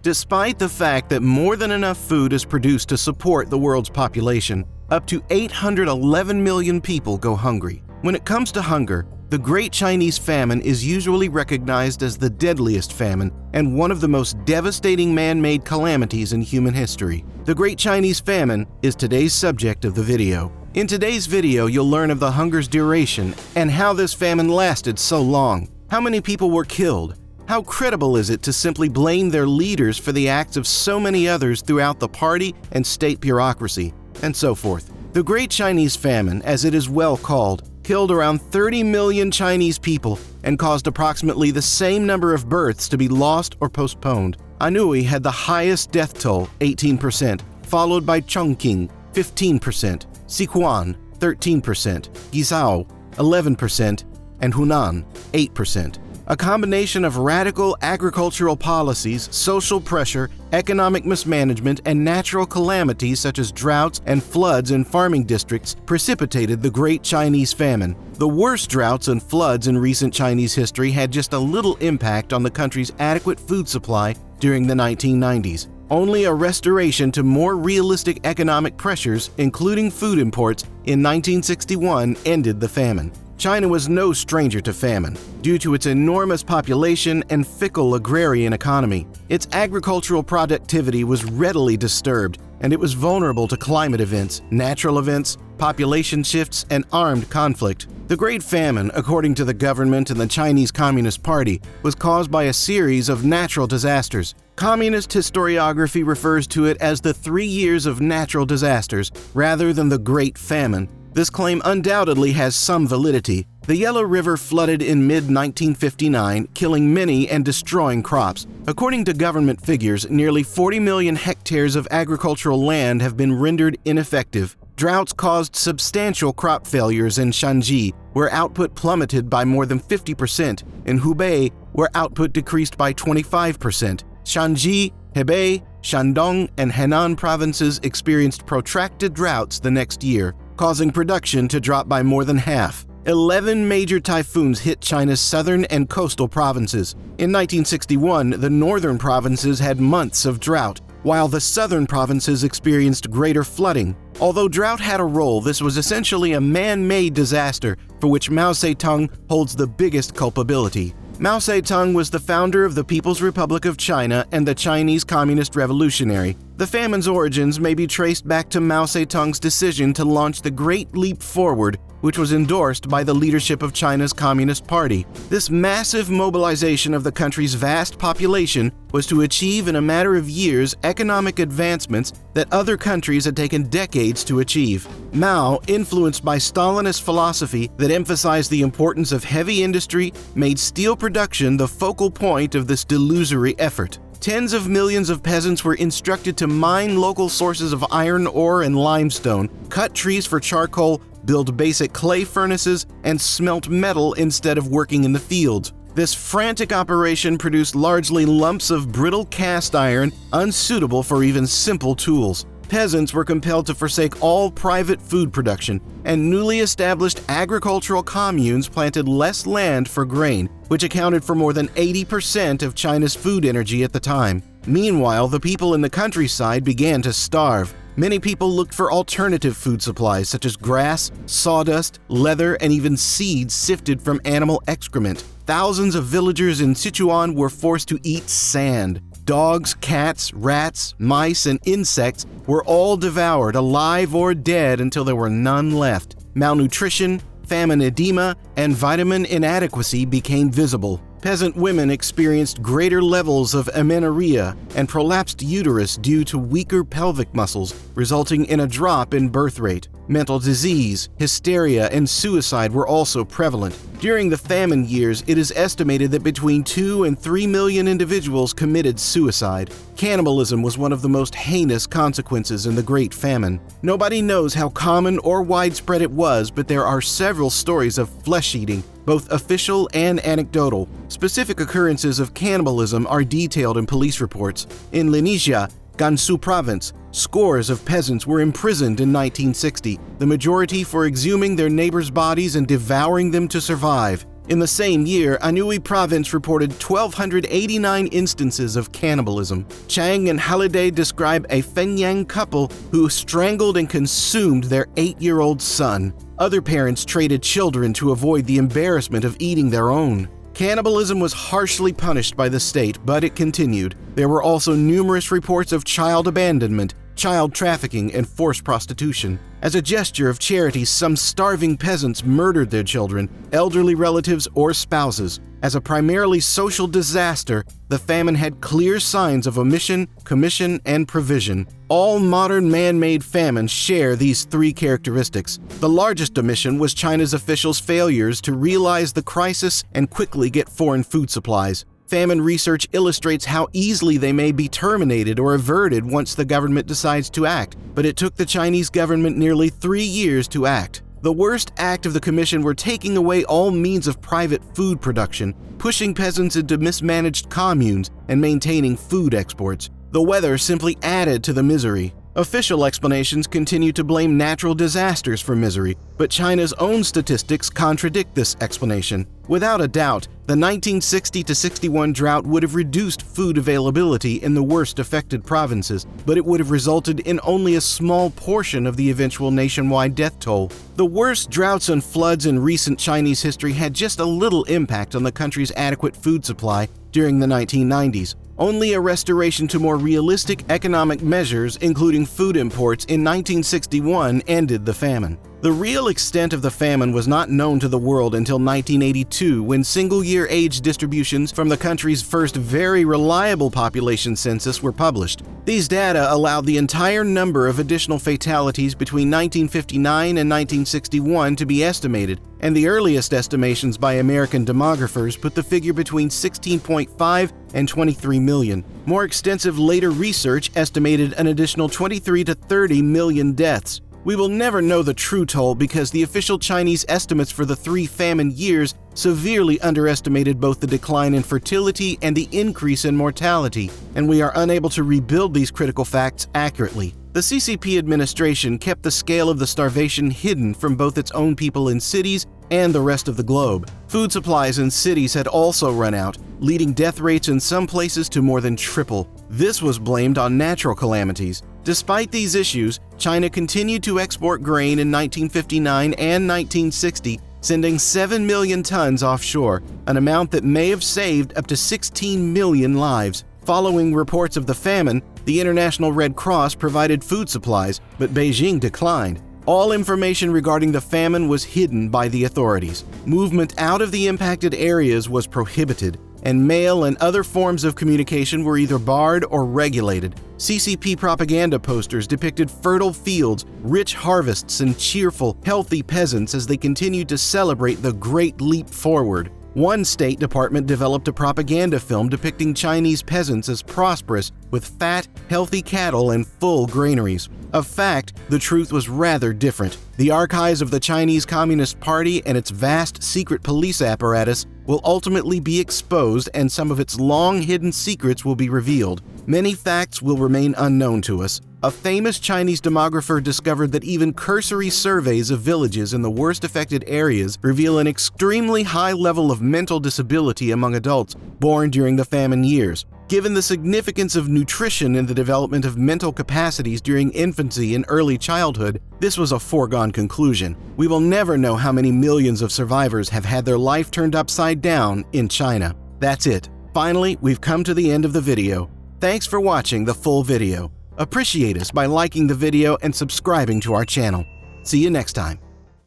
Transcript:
Despite the fact that more than enough food is produced to support the world's population, up to 811 million people go hungry. When it comes to hunger, the Great Chinese Famine is usually recognized as the deadliest famine and one of the most devastating man-made calamities in human history. The Great Chinese Famine is today's subject of the video. In today's video, you'll learn of the hunger's duration and how this famine lasted so long. How many people were killed? How credible is it to simply blame their leaders for the acts of so many others throughout the party and state bureaucracy, and so forth? The Great Chinese Famine, as it is well called, killed around 30 million Chinese people and caused approximately the same number of births to be lost or postponed. Anhui had the highest death toll, 18%, followed by Chongqing, 15%, Sichuan, 13%, Guizhou, 11%, and Hunan, 8%. A combination of radical agricultural policies, social pressure, economic mismanagement, and natural calamities such as droughts and floods in farming districts precipitated the Great Chinese Famine. The worst droughts and floods in recent Chinese history had just a little impact on the country's adequate food supply during the 1990s. Only a restoration to more realistic economic pressures, including food imports, in 1961 ended the famine. China was no stranger to famine. Due to its enormous population and fickle agrarian economy, its agricultural productivity was readily disturbed, and it was vulnerable to climate events, natural events, population shifts, and armed conflict. The Great Famine, according to the government and the Chinese Communist Party, was caused by a series of natural disasters. Communist historiography refers to it as the 3 years of natural disasters rather than the Great Famine. This claim undoubtedly has some validity. The Yellow River flooded in mid-1959, killing many and destroying crops. According to government figures, nearly 40 million hectares of agricultural land have been rendered ineffective. Droughts caused substantial crop failures in Shanxi, where output plummeted by more than 50%, in Hubei, where output decreased by 25%. Shanxi, Hebei, Shandong, and Hunan provinces experienced protracted droughts the next year, causing production to drop by more than half. 11 major typhoons hit China's southern and coastal provinces. In 1961, the northern provinces had months of drought, while the southern provinces experienced greater flooding. Although drought had a role, this was essentially a man-made disaster for which Mao Zedong holds the biggest culpability. Mao Zedong was the founder of the People's Republic of China and the Chinese Communist Revolutionary. The famine's origins may be traced back to Mao Zedong's decision to launch the Great Leap Forward, which was endorsed by the leadership of China's Communist Party. This massive mobilization of the country's vast population was to achieve in a matter of years economic advancements that other countries had taken decades to achieve. Mao, influenced by Stalinist philosophy that emphasized the importance of heavy industry, made steel production the focal point of this delusory effort. Tens of millions of peasants were instructed to mine local sources of iron ore and limestone, cut trees for charcoal, build basic clay furnaces, and smelt metal instead of working in the fields. This frantic operation produced largely lumps of brittle cast iron, unsuitable for even simple tools. Peasants were compelled to forsake all private food production, and newly established agricultural communes planted less land for grain, which accounted for more than 80% of China's food energy at the time. Meanwhile, the people in the countryside began to starve. Many people looked for alternative food supplies such as grass, sawdust, leather, and even seeds sifted from animal excrement. Thousands of villagers in Sichuan were forced to eat sand. Dogs, cats, rats, mice, and insects were all devoured, alive or dead, until there were none left. Malnutrition, famine edema, and vitamin inadequacy became visible. Peasant women experienced greater levels of amenorrhea and prolapsed uterus due to weaker pelvic muscles, resulting in a drop in birth rate. Mental disease, hysteria, and suicide were also prevalent. During the famine years, it is estimated that between 2 and 3 million individuals committed suicide. Cannibalism was one of the most heinous consequences in the Great Famine. Nobody knows how common or widespread it was, but there are several stories of flesh-eating, both official and anecdotal. Specific occurrences of cannibalism are detailed in police reports. In Linesia, Gansu province, scores of peasants were imprisoned in 1960, the majority for exhuming their neighbors' bodies and devouring them to survive. In the same year, Anhui province reported 1,289 instances of cannibalism. Chang and Halliday describe a Fenyang couple who strangled and consumed their 8-year-old son. Other parents traded children to avoid the embarrassment of eating their own. Cannibalism was harshly punished by the state, but it continued. There were also numerous reports of child abandonment, child trafficking, and forced prostitution. As a gesture of charity, some starving peasants murdered their children, elderly relatives, or spouses. As a primarily social disaster, the famine had clear signs of omission, commission, and provision. All modern man-made famines share these three characteristics. The largest omission was China's officials' failures to realize the crisis and quickly get foreign food supplies. Famine research illustrates how easily they may be terminated or averted once the government decides to act, but it took the Chinese government nearly 3 years to act. The worst act of the commission were taking away all means of private food production, pushing peasants into mismanaged communes, and maintaining food exports. The weather simply added to the misery. Official explanations continue to blame natural disasters for misery, but China's own statistics contradict this explanation. Without a doubt, the 1960-61 drought would have reduced food availability in the worst affected provinces, but it would have resulted in only a small portion of the eventual nationwide death toll. The worst droughts and floods in recent Chinese history had just a little impact on the country's adequate food supply during the 1990s. Only a restoration to more realistic economic measures, including food imports, in 1961 ended the famine. The real extent of the famine was not known to the world until 1982, when single-year age distributions from the country's first very reliable population census were published. These data allowed the entire number of additional fatalities between 1959 and 1961 to be estimated, and the earliest estimations by American demographers put the figure between 16.5 and 23 million. More extensive later research estimated an additional 23 to 30 million deaths. We will never know the true toll because the official Chinese estimates for the 3 famine years severely underestimated both the decline in fertility and the increase in mortality, and we are unable to rebuild these critical facts accurately. The CCP administration kept the scale of the starvation hidden from both its own people in cities and the rest of the globe. Food supplies in cities had also run out, leading death rates in some places to more than triple. This was blamed on natural calamities. Despite these issues, China continued to export grain in 1959 and 1960, sending 7 million tons offshore, an amount that may have saved up to 16 million lives. Following reports of the famine, the International Red Cross provided food supplies, but Beijing declined. All information regarding the famine was hidden by the authorities. Movement out of the impacted areas was prohibited, and mail and other forms of communication were either barred or regulated. CCP propaganda posters depicted fertile fields, rich harvests, and cheerful, healthy peasants as they continued to celebrate the Great Leap Forward. One State Department developed a propaganda film depicting Chinese peasants as prosperous, with fat, healthy cattle and full granaries. Of fact, the truth was rather different. The archives of the Chinese Communist Party and its vast secret police apparatus will ultimately be exposed, and some of its long-hidden secrets will be revealed. Many facts will remain unknown to us. A famous Chinese demographer discovered that even cursory surveys of villages in the worst affected areas reveal an extremely high level of mental disability among adults born during the famine years. Given the significance of nutrition in the development of mental capacities during infancy and early childhood, this was a foregone conclusion. We will never know how many millions of survivors have had their life turned upside down in China. That's it. Finally, we've come to the end of the video. Thanks for watching the full video. Appreciate us by liking the video and subscribing to our channel. See you next time.